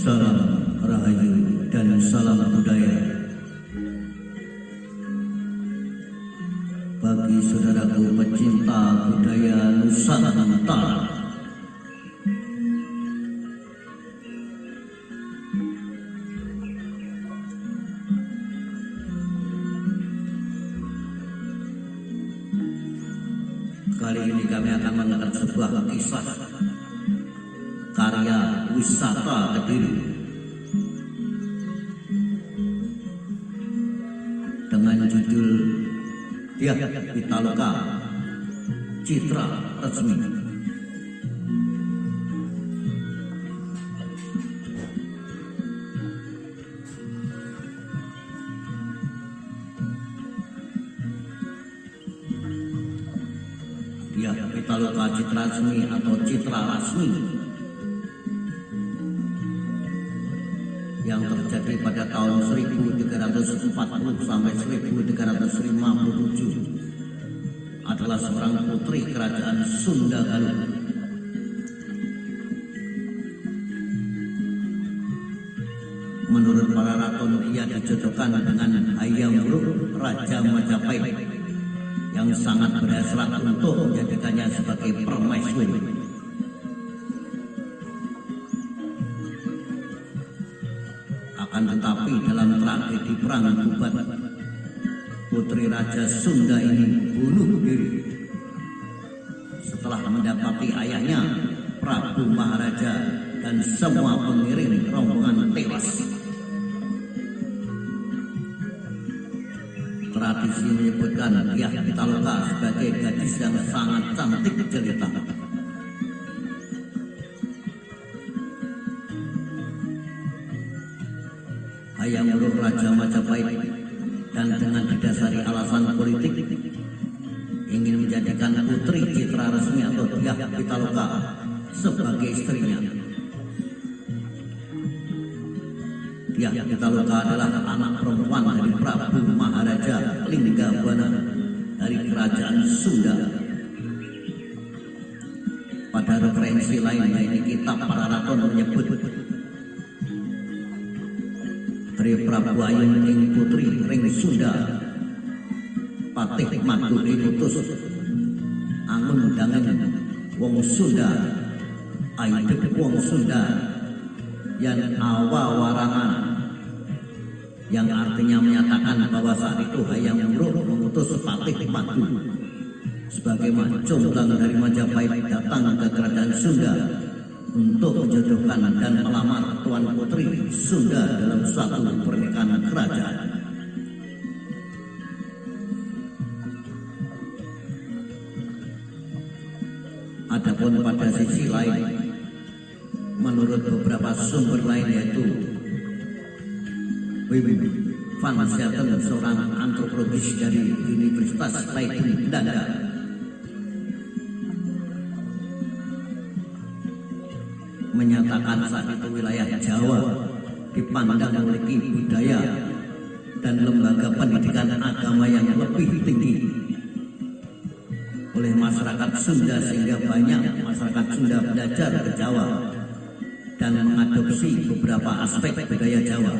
Salam Rahayu dan salam budaya bagi saudaraku pecinta budaya Nusantara. Kali ini kami akan mengangkat sebuah kisah karya wisata Kediri dengan judul Dyah Pitaloka Citra Resmi. Dyah Pitaloka Citra Resmi atau Citra Rasmi yang terjadi pada tahun 1340 sampai 1357 adalah seorang putri kerajaan Sunda Galuh. Menurut para raton, ia dijodohkan dengan Hayam Wuruk Raja Majapahit yang sangat berhasrat untuk menjadikannya sebagai permaisuri. Akan tetapi dalam tragedi perang Kubat, putri Raja Sunda ini bunuh diri setelah mendapati ayahnya Prabu Maharaja dan semua pengiring rombongan tewas. Tradisi menyebutkan Dyah Pitaloka sebagai gadis yang sangat cantik jelita. Hayam Wuruk Raja Majapahit dan dengan didasari alasan politik ingin menjadikan putri Citra Resmi atau Dyah Pitaloka sebagai istrinya. Dyah Pitaloka adalah anak perempuan dari Prabu Maharaja Linggabwana dari kerajaan Sunda. Pada referensi lainnya ini kitab para raton menyebut Tri Prabu Ayun ing putri ring Sunda patih madu diutus angun dangen wong Sunda aidep wong Sunda yan awa warangan, yang artinya menyatakan bahwa saat itu Hayam Wuruk mengutus patih madu sebagai jomblang dari Majapahit datang ke kerajaan Sunda untuk menjodohkan dan melamar Tuan Putri Sunda dalam suatu pernikahan kerajaan. Adapun pada sisi lain, menurut beberapa sumber lain yaitu Wim van Schaten, seorang antropologis dari Universitas Leiden Belanda, menyatakan saat itu wilayah Jawa dipandang memiliki budaya dan lembaga pendidikan agama yang lebih tinggi oleh masyarakat Sunda, sehingga banyak masyarakat Sunda belajar ke Jawa dan mengadopsi beberapa aspek budaya Jawa.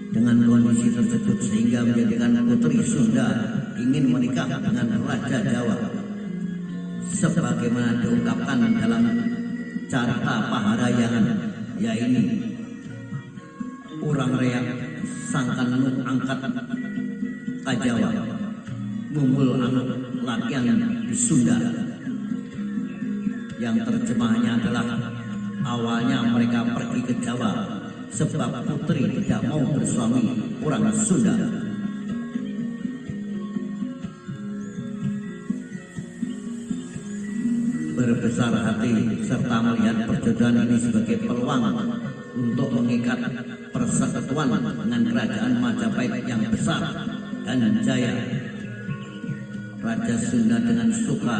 Dengan kondisi tersebut sehingga menjadikan putri Sunda ingin menikah dengan Raja Jawa, sebagaimana diungkapkan dalam Carita Paharayangan, yaitu urang reak sangkan angkat kajawa ngumpul anak lakian di Sunda, yang terjemahnya adalah awalnya mereka pergi ke Jawa sebab putri tidak mau bersuami orang Sunda. Berbesar hati serta melihat perjodohan ini sebagai peluang untuk mengikat persekutuan dengan kerajaan Majapahit yang besar dan jaya, Raja Sunda dengan suka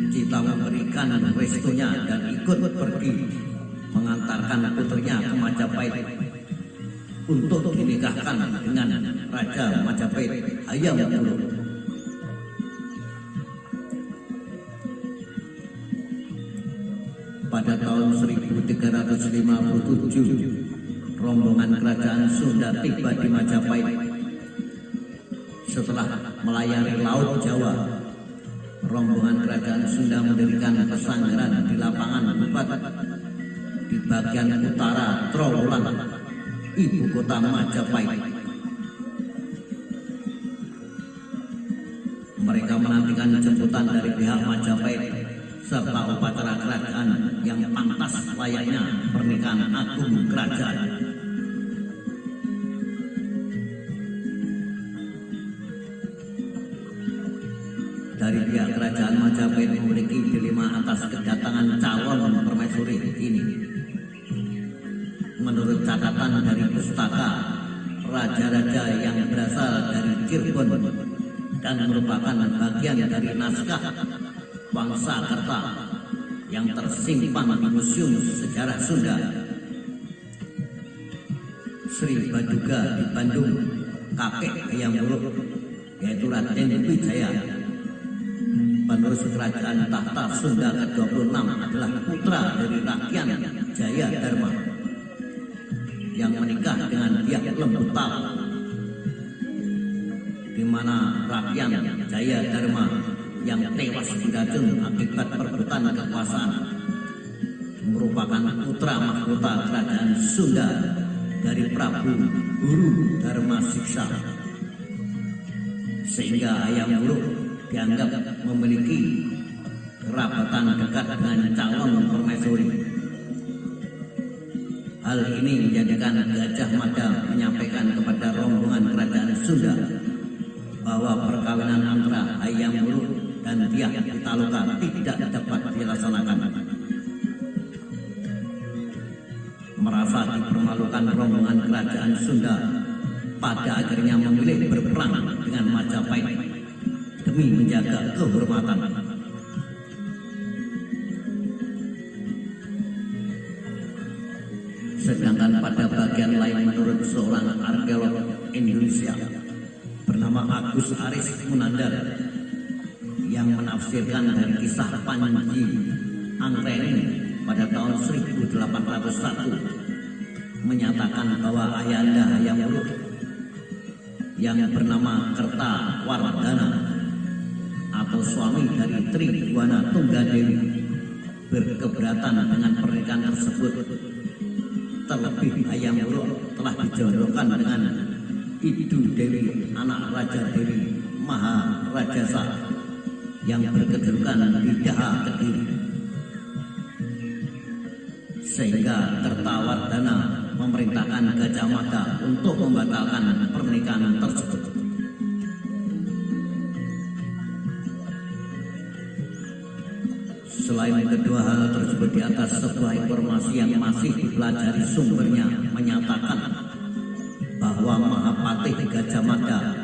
cita memberikan restunya dan ikut pergi mengantarkan putrinya ke Majapahit untuk dinikahkan dengan Raja Majapahit Hayam Wuruk. pada tahun 1357 rombongan kerajaan Sunda tiba di Majapahit. Setelah melayari Laut Jawa, rombongan kerajaan Sunda mendirikan pesanggaran di lapangan Bubat di bagian utara Trowulan, ibu kota Majapahit. Mereka menantikan jemputan dari pihak Majapahit serta upacara kerajaan yang pantas layaknya pernikahan agung kerajaan. Dari pihak kerajaan Majapahit memiliki dilema atas kedatangan calon permaisuri ini. Menurut catatan dari pustaka, raja-raja yang berasal dari Cirebon dan merupakan bagian dari naskah Wangsakerta yang tersimpan di Museum Sejarah Sunda, Sri Baduga di Bandung, kakek Hayam Wuruk, yaitu Raden Wijaya, penerus kerajaan tahta Sunda ke-26, adalah putra dari Rakyan Jaya Dharma yang menikah dengan Diah Lembutal, di mana Rakyan Jaya Dharma yang tewas diracun akibat perebutan kekuasaan merupakan putra mahkota kerajaan Sunda dari Prabu Guru Dharma Siksa, sehingga Hayam Wuruk dianggap memiliki kerabatan dekat dengan calon permaisuri. Hal ini menjadikan Gajah Mada menyampaikan kepada rombongan kerajaan Sunda bahwa perkawinan antara Hayam Wuruk dan Diah Pitaloka tidak dapat dilaksanakan. Merasa dipermalukan, rombongan kerajaan Sunda pada akhirnya memilih berperang dengan Majapahit demi menjaga kehormatan. Sedangkan pada bagian lain, menurut seorang arkeolog Indonesia bernama Agus Aris Munandar yang menafsirkan dari kisah Panji Anggreni pada tahun 1801, menyatakan bahwa ayahanda Hayam Wuruk yang bernama Kertawardhana atau suami dari Tribhuwana Tunggadewi berkeberatan dengan pernikahan tersebut. Terlebih Hayam Wuruk telah dijodohkan dengan Idu Dewi, anak Raja Dewi Maharajasa yang berkedudukan di Daha Kediri, sehingga Kertawardhana memerintahkan Gajah Mada untuk membatalkan pernikahan tersebut. Selain kedua hal tersebut di atas, sebuah informasi yang masih dipelajari sumbernya menyatakan bahwa Mahapatih Gajah Mada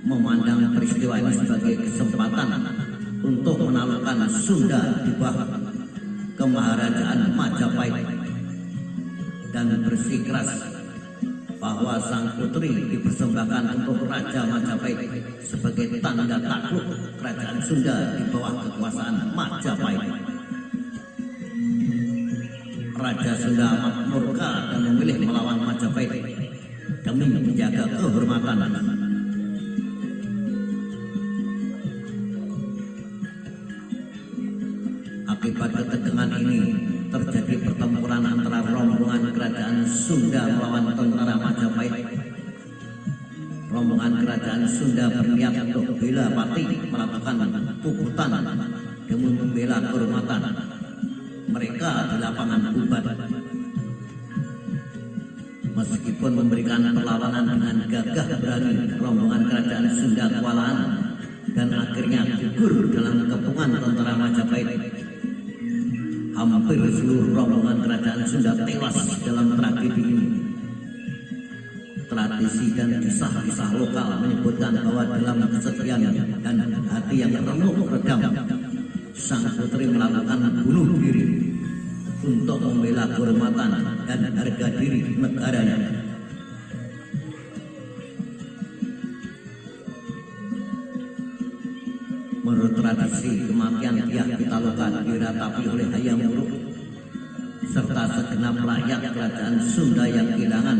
memandang peristiwa ini sebagai kesempatan untuk menaklukkan Sunda di bawah kemaharajaan Majapahit dan bersikeras bahwa sang putri dipersembahkan untuk Raja Majapahit sebagai tanda takluk kerajaan Sunda di bawah kekuasaan Majapahit. Raja Sunda amat murka dan memilih melawan Majapahit demi menjaga kehormatan. Akibat ketegangan ini terjadi pertempuran antara rombongan kerajaan Sunda melawan tentara Majapahit. Rombongan kerajaan Sunda berniat untuk bela pati melakukan puputan demi membela kehormatan mereka di lapangan Bubat. Meskipun memberikan perlawanan dengan gagah berani, rombongan kerajaan Sunda kewalahan dan akhirnya gugur dalam kepungan tentara Majapahit. Hampir seluruh rombongan kerajaan Sunda tewas dalam tragedi ini. Tradisi dan kisah-kisah lokal menyebutkan bahwa dalam kesedihan dan hati yang remuk redam, sang putri melakukan bunuh diri untuk membela kehormatan dan harga diri negaranya. Menurut tradisi, kematian Diah Pitaloka diratapi oleh Hayam Wuruk serta segenap rakyat kerajaan Sunda yang kehilangan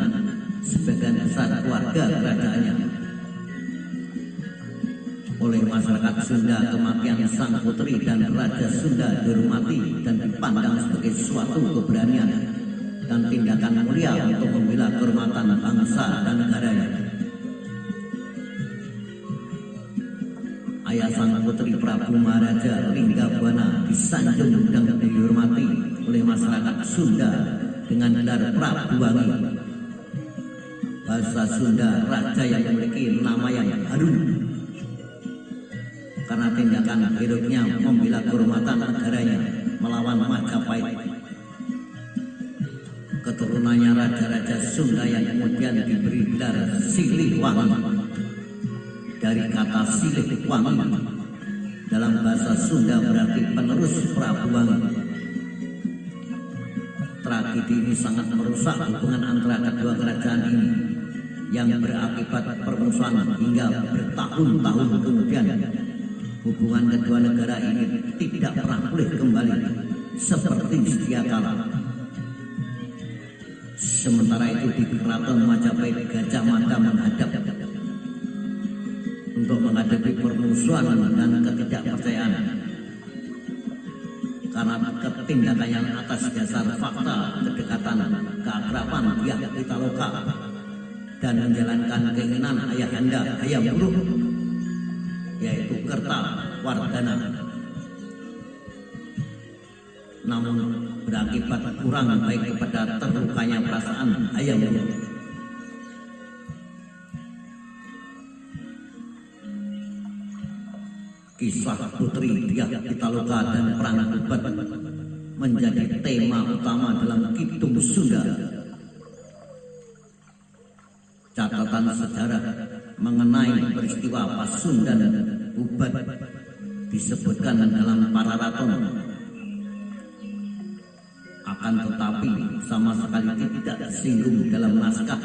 sebagian besar keluarga kerajaannya. Oleh masyarakat Sunda, kematian sang putri dan Raja Sunda dihormati dan dipandang sebagai suatu keberanian dan tindakan mulia untuk membela kehormatan bangsa dan negaranya. Ayah sang putri Prabu Maharaja Linggabwana disanjung dan dihormati oleh masyarakat Sunda dengan gelar Prabu Wangi. Bahasa Sunda, raja yang memiliki nama yang harum karena tindakan heroiknya membela kehormatan negaranya melawan Majapahit. Keturunannya raja-raja Sunda yang kemudian diberi gelar Siliwangi dari kata silih wangi, dalam bahasa Sunda berarti penerus Prabu Wangi. Tragedi ini sangat merusak hubungan antara kedua kerajaan ini yang berakibat permusuhan hingga bertahun-tahun kemudian. Hubungan kedua negara ini tidak pernah pulih kembali seperti sedia kala. Sementara itu di keraton Majapahit, Gajah Mada menghadap untuk menghadapi permusuhan dan ketidakpercayaan karena ketindakannya atas dasar fakta, kedekatan, keakraban pihak Pitaloka dan menjalankan keinginan ayahanda Hayam Wuruk, yaitu Kertawardhana, namun berakibat kurang baik kepada terlukanya perasaan Hayam Wuruk. Kisah Putri Diah Pitaloka dan Perang Kubat menjadi tema utama dalam Kidung Sunda. Catatan sejarah mengenai peristiwa Pasundan Kubat disebutkan dalam Pararaton. Akan tetapi sama sekali tidak disinggung dalam naskah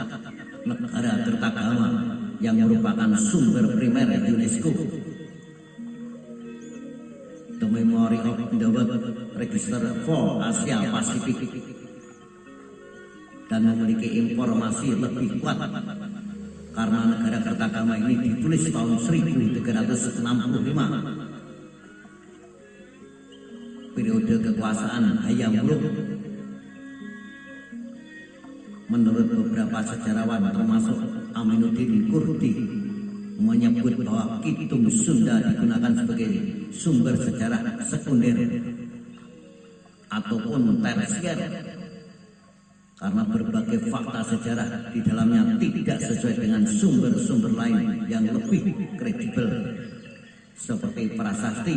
Negara Kertagama yang merupakan sumber primer UNESCO. The Memory of the World Register for Asia Pacific, dan memiliki informasi lebih kuat karena Negara Kertagama ini ditulis tahun 1365. Periode kekuasaan Hayam Wuruk menurut beberapa sejarawan termasuk Aminuddin Kurdi menyebut bahwa Kidung Sunda digunakan sebagai sumber sejarah sekunder ataupun tersier karena berbagai fakta sejarah di dalamnya tidak sesuai dengan sumber-sumber lain yang lebih kredibel seperti prasasti.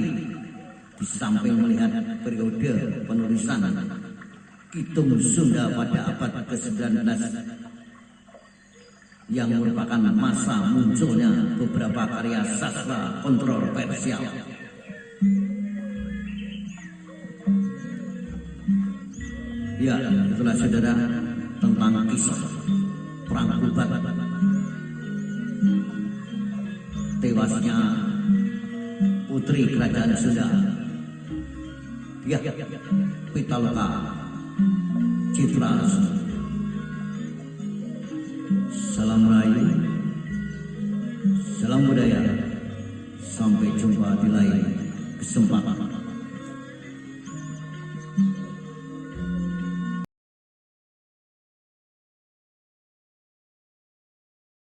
Di samping melihat periode penulisan Kidung Sunda pada abad ke-19 yang merupakan masa munculnya beberapa karya sastra kontroversial. Ya, itulah saudara tentang kisah Perang Kubat, tewasnya putri kerajaan Sunda Diah Pitaloka Citra. Salam Rayu, salam budaya, sampai jumpa di lain kesempatan.